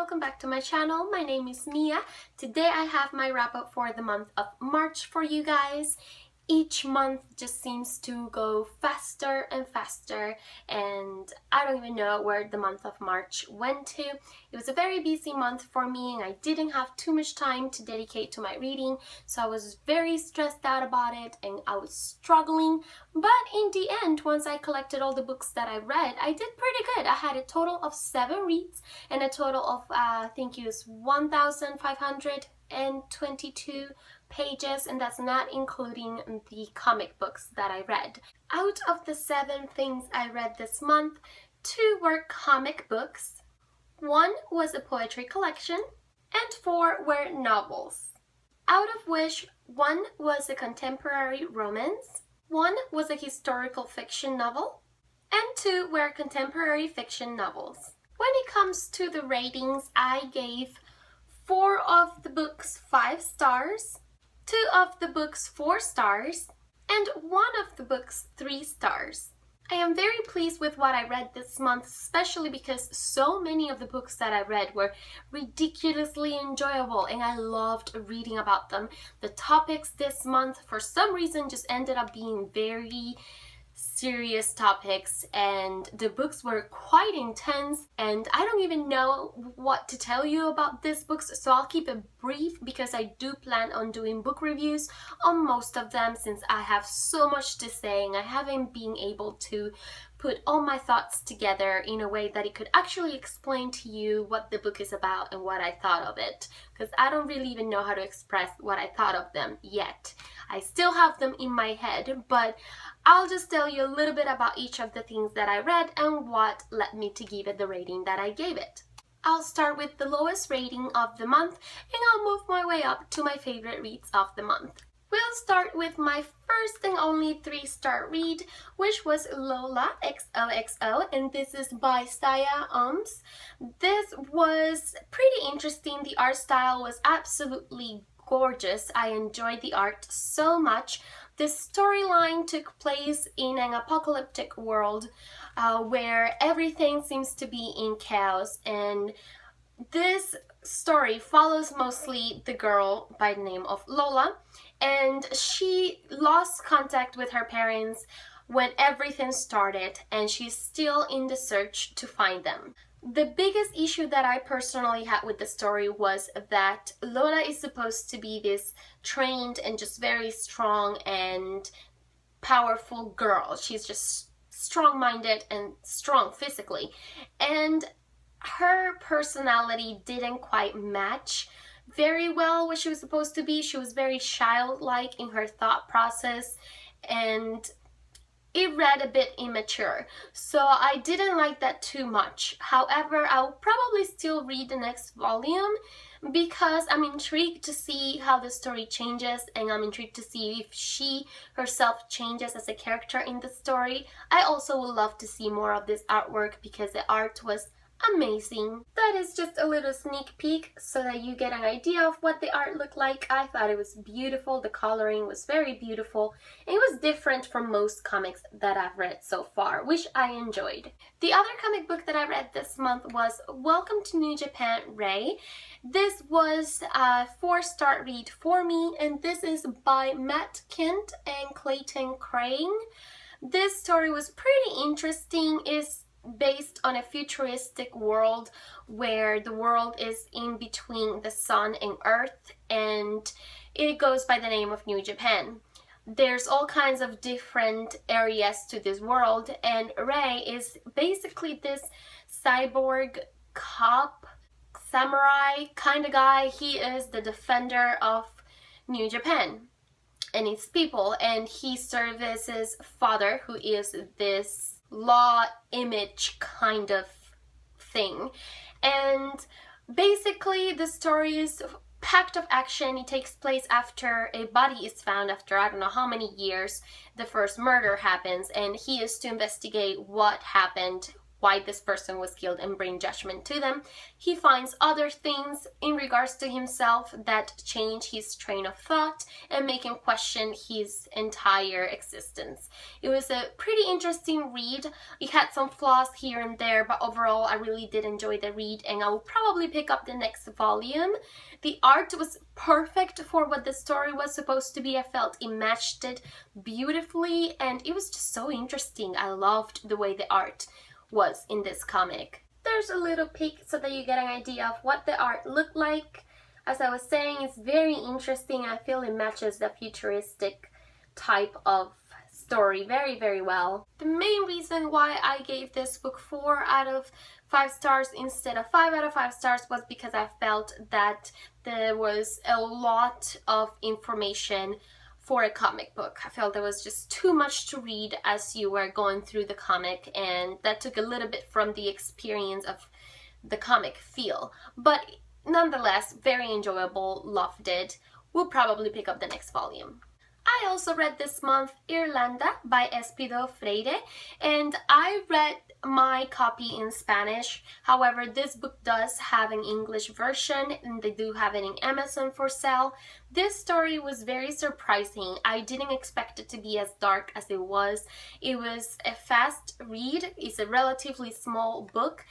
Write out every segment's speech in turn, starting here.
welcome back to my channel. My name is Mia. Today I have my wrap up for the month of March for you guys. Each month just seems to go faster and faster, and I don't even know where the month of March went to. It was a very busy month for me and I didn't have too much time to dedicate to my reading, so I was very stressed out about it and I was struggling. But in the end, once I collected all the books that I read, I did pretty good. I had a total of 7 reads and a total of I think it was 1,522 pages, and that's not including the comic books that I read. Out of the 7 things I read this month, 2 were comic books, 1 was a poetry collection, and 4 were novels. Out of which 1 was a contemporary romance, 1 was a historical fiction novel, and 2 were contemporary fiction novels. When it comes to the ratings, I gave 4 of the books 5 stars, 2 of the books 4 stars, and 1 of the books 3 stars. I am very pleased with what I read this month, especially because so many of the books that I read were ridiculously enjoyable and I loved reading about them. The topics this month, for some reason, just ended up being very serious topics, and the books were quite intense, and I don't even know what to tell you about these books, so I'll keep it brief because I do plan on doing book reviews on most of them since I have so much to say and I haven't been able to put all my thoughts together in a way that it could actually explain to you what the book is about and what I thought of it, because I don't really even know how to express what I thought of them yet. I still have them in my head, but I'll just tell you a little bit about each of the things that I read and what led me to give it the rating that I gave it. I'll start with the lowest rating of the month and I'll move my way up to my favorite reads of the month. We'll start with my first and only 3-star read, which was Lola XoXo, and this is by Saya Oms. This was pretty interesting. The art style was absolutely gorgeous. I enjoyed the art so much. The storyline took place in an apocalyptic world where everything seems to be in chaos, and this story follows mostly the girl by the name of Lola, and she lost contact with her parents when everything started, and she's still in the search to find them. The biggest issue that I personally had with the story was that Lola is supposed to be this trained and just very strong and powerful girl. She's just strong-minded and strong physically, and her personality didn't quite match very well what she was supposed to be. She was very childlike in her thought process and it read a bit immature, so I didn't like that too much. However, I'll probably still read the next volume because I'm intrigued to see how the story changes, and I'm intrigued to see if she herself changes as a character in the story. I also would love to see more of this artwork because the art was amazing. That is just a little sneak peek so that you get an idea of what the art looked like. I thought it was beautiful. The coloring was very beautiful. It was different from most comics that I've read so far, which I enjoyed. The other comic book that I read this month was Welcome to New Japan, Ray. This was a 4-star read for me, and this is by Matt Kindt and Clayton Crain. This story was pretty interesting. It's based on a futuristic world where the world is in between the sun and earth, and it goes by the name of New Japan. There's all kinds of different areas to this world, and Ray is basically this cyborg cop samurai kind of guy. He is the defender of New Japan and its people, and he services father, who is this law image kind of thing. And basically the story is packed of action. It takes place after a body is found after I don't know how many years the first murder happens, and he is to investigate what happened, why this person was killed and bring judgment to them. He finds other things in regards to himself that change his train of thought and make him question his entire existence. It was a pretty interesting read. It had some flaws here and there, but overall I really did enjoy the read, and I will probably pick up the next volume. The art was perfect for what the story was supposed to be. I felt it matched it beautifully, and it was just so interesting. I loved the way the art was in this comic. There's a little peek so that you get an idea of what the art looked like. As I was saying, it's very interesting. I feel it matches the futuristic type of story very, very well. The main reason why I gave this book 4 out of 5 stars instead of 5 out of 5 stars was because I felt that there was a lot of information for a comic book. I felt there was just too much to read as you were going through the comic, and that took a little bit from the experience of the comic feel. But nonetheless, very enjoyable, loved it. We'll probably pick up the next volume. I also read this month Irlanda by Espido Freire, and I read my copy in Spanish. However, this book does have an English version, and they do have it in Amazon for sale. This story was very surprising. I didn't expect it to be as dark as it was. It was a fast read. It's a relatively small book,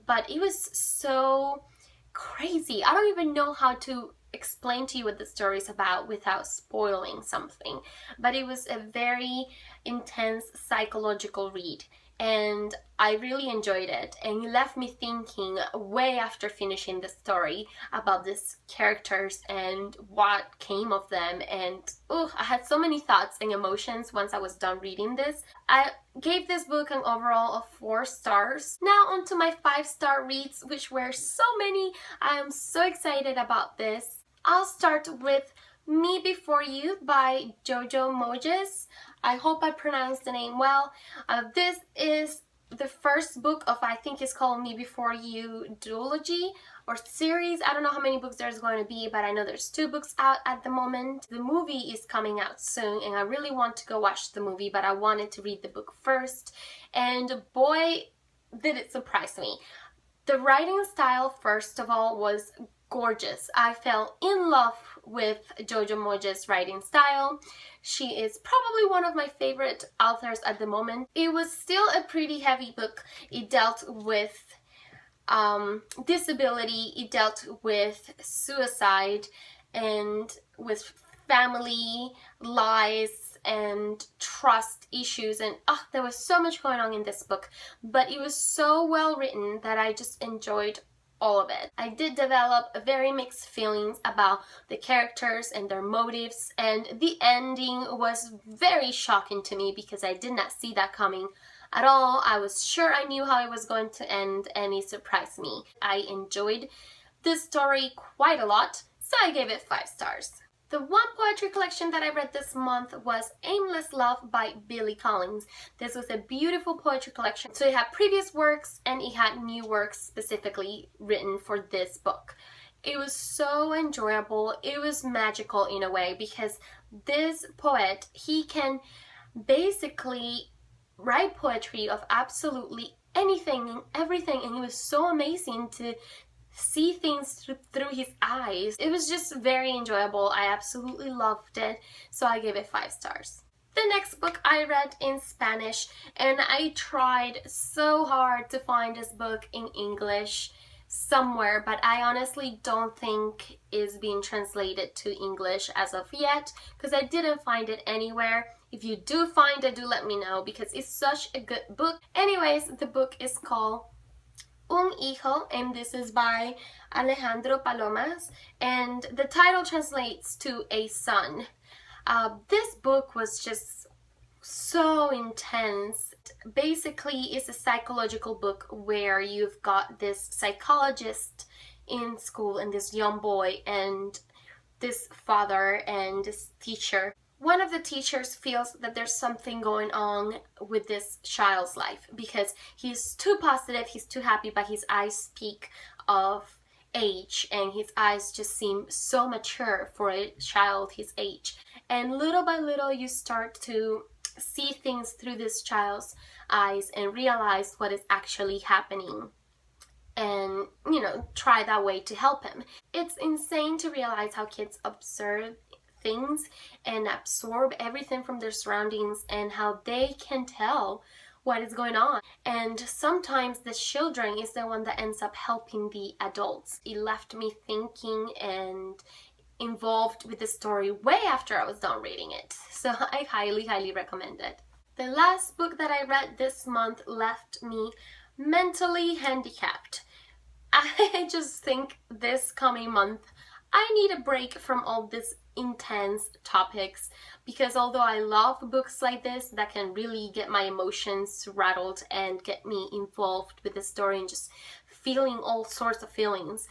but it was so crazy. I don't even know how to explain to you what the story is about without spoiling something, but it was a very intense psychological read, and I really enjoyed it, and it left me thinking way after finishing the story about these characters and what came of them, and I had so many thoughts and emotions once I was done reading this. I gave this book an overall of 4 stars. Now on to my 5-star reads, which were so many. I am so excited about this. I'll start with Me Before You by Jojo Moyes. I hope I pronounced the name well. This is the first book of, I think it's called Me Before You duology or series. I don't know how many books there's going to be, but I know there's 2 books out at the moment. The movie is coming out soon, and I really want to go watch the movie, but I wanted to read the book first, and boy, did it surprise me. The writing style, first of all, was gorgeous. I fell in love with Jojo Moyes' writing style. She is probably one of my favorite authors at the moment. It was still a pretty heavy book. It dealt with disability, it dealt with suicide, and with family lies and trust issues, and there was so much going on in this book, but it was so well written that I just enjoyed all of it. I did develop very mixed feelings about the characters and their motives, and the ending was very shocking to me because I did not see that coming at all. I was sure I knew how it was going to end, and it surprised me. I enjoyed this story quite a lot, so I gave it 5 stars. The one poetry collection that I read this month was Aimless Love by Billy Collins. This was a beautiful poetry collection. So it had previous works and it had new works specifically written for this book. It was so enjoyable. It was magical in a way because this poet, he can basically write poetry of absolutely anything and everything, and it was so amazing to see things through his eyes. It was just very enjoyable. I absolutely loved it, so I gave it 5 stars. The next book I read in Spanish, and I tried so hard to find this book in English somewhere, but I honestly don't think it's being translated to English as of yet, because I didn't find it anywhere. If you do find it, do let me know, because it's such a good book. Anyways, the book is called Hijo, and this is by Alejandro Palomas, and the title translates to a son. This book was just so intense. Basically, it's a psychological book where you've got this psychologist in school and this young boy and this father and this teacher. One of the teachers feels that there's something going on with this child's life because he's too positive, he's too happy, but his eyes speak of age, and his eyes just seem so mature for a child his age. And little by little you start to see things through this child's eyes and realize what is actually happening, and, you know, try that way to help him. It's insane to realize how kids observe things and absorb everything from their surroundings, and how they can tell what is going on. And sometimes the children is the one that ends up helping the adults. It left me thinking and involved with the story way after I was done reading it. So I highly recommend it. The last book that I read this month left me mentally handicapped. I just think this coming month I need a break from all these intense topics, because although I love books like this that can really get my emotions rattled and get me involved with the story and just feeling all sorts of feelings,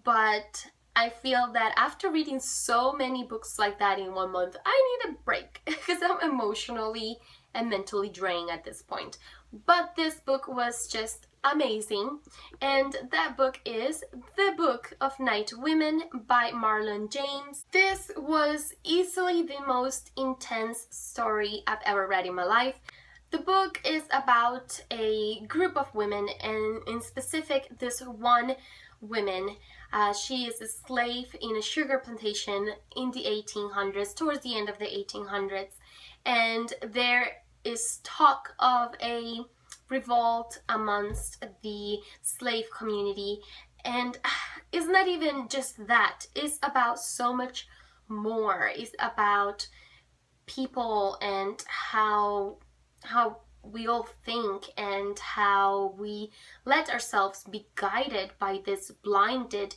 but I feel that after reading so many books like that in 1 month, I need a break because I'm emotionally and mentally drained at this point. But this book was just amazing, and that book is The Book of Night Women by Marlon James. This was easily the most intense story I've ever read in my life. The book is about a group of women, and in specific this one woman. She is a slave in a sugar plantation in the 1800s, towards the end of the 1800s, and there is talk of a revolt amongst the slave community, and it's not even just that, it's about so much more. It's about people and how we all think and how we let ourselves be guided by this blinded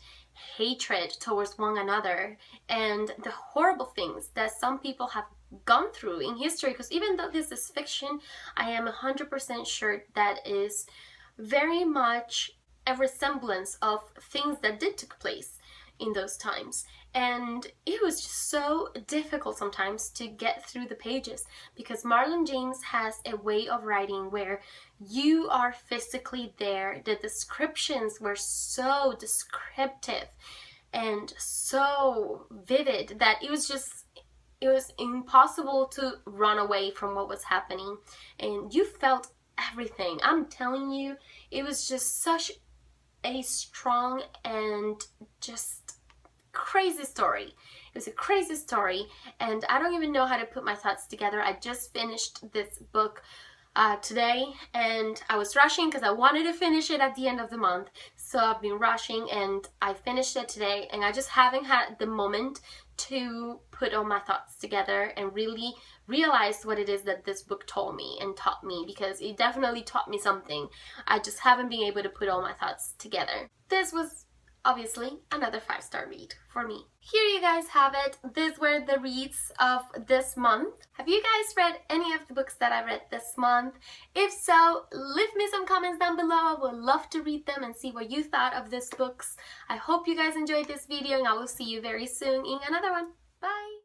hatred towards one another, and the horrible things that some people have gone through in history. Because even though this is fiction, I am 100% sure that is very much a resemblance of things that did take place in those times. And it was just so difficult sometimes to get through the pages, because Marlon James has a way of writing where you are physically there. The descriptions were so descriptive and so vivid that it was impossible to run away from what was happening, and you felt everything. I'm telling you, it was just such a strong and just crazy story. It was a crazy story, and I don't even know how to put my thoughts together. I just finished this book today, and I was rushing because I wanted to finish it at the end of the month, so I've been rushing, and I finished it today, and I just haven't had the moment to put all my thoughts together and really realize what it is that this book told me and taught me, because it definitely taught me something. I just haven't been able to put all my thoughts together. This was obviously another 5-star read for me. Here you guys have it. These were the reads of this month. Have you guys read any of the books that I read this month? If so, leave me some comments down below. I would love to read them and see what you thought of these books. I hope you guys enjoyed this video, and I will see you very soon in another one. Bye!